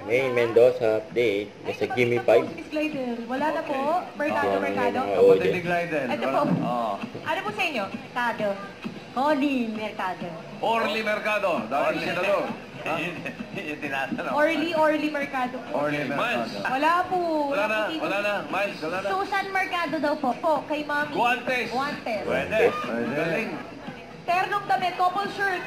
May Mendoza update. Nasa Gimme 5. Glider. Wala na po. Mercado. Kapatid ni Glider. Ito po. Oo. Ano po sa inyo? Mercado. Holy Mercado. Orly Mercado. Dahil sinalo. Yung tinatanong. Orly Mercado po. Orly Mercado. Wala po. Wala na. po dito. Wala na. Miles, wala na. Susan Mercado daw po. Po, kay Mami. Guantes. Guantes. Pwede. Galing. Ternong damit, couple shirt.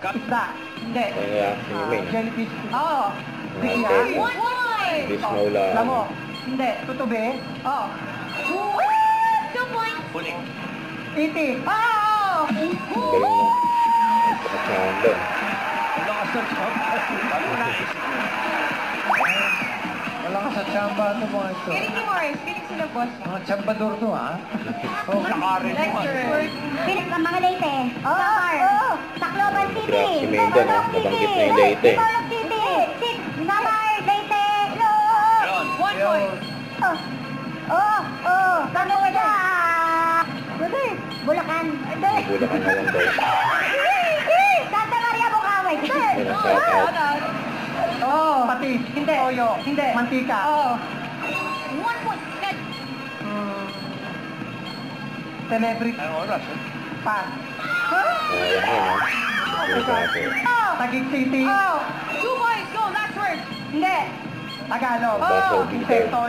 Isda. Hindi. Kaya May. Jellyfish. Oo. Guantes. One point. Bisnola. Lamo. Hindi. Tutubi. Oo. 2 points. Huling. Iti. Oo. Galing mo. Pagkakasando. Malakas sa tsamba. Ano na Malakas sa tsamba ito mga ito. Kiling ni Morris. Kiling sila, boss. Mga tsambador to ha. Oh, kakarin mo. Lecture. Pilit ka mga Leyte. Samar. Tacloban City. Grabe si Mendo, no? Nabanggit na yung Leyte. Bacolod City. Samar, Leyte. Yun. 1 point. Kami wala. Bulacan. Bulacan na lang daw. Santa Maria Bukawi. Pati. Hindi. Toyo. Hindi. Mantika. 1 point. Good. Celebrity. Anong oras? Pass. Ayan yun, ha? Taguig City. 2 points. Go. Last word. Hindi. Tagalog. Baso, Insekto.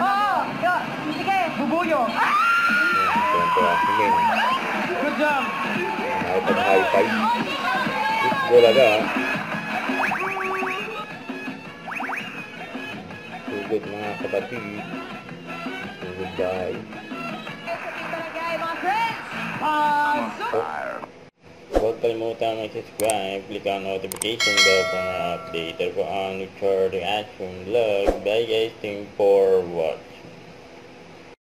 Sige. Bubuyo. Tuwan-tuwa si May. Good job. Nakita na high five. Bulaga, ha? Sugod mga kapatid. Sugod bahay. Mga friends. Huwag kalimutan mag-subscribe, click ang notification bell para update ko ang future reaction vlog. Bye guys, thank you for watching.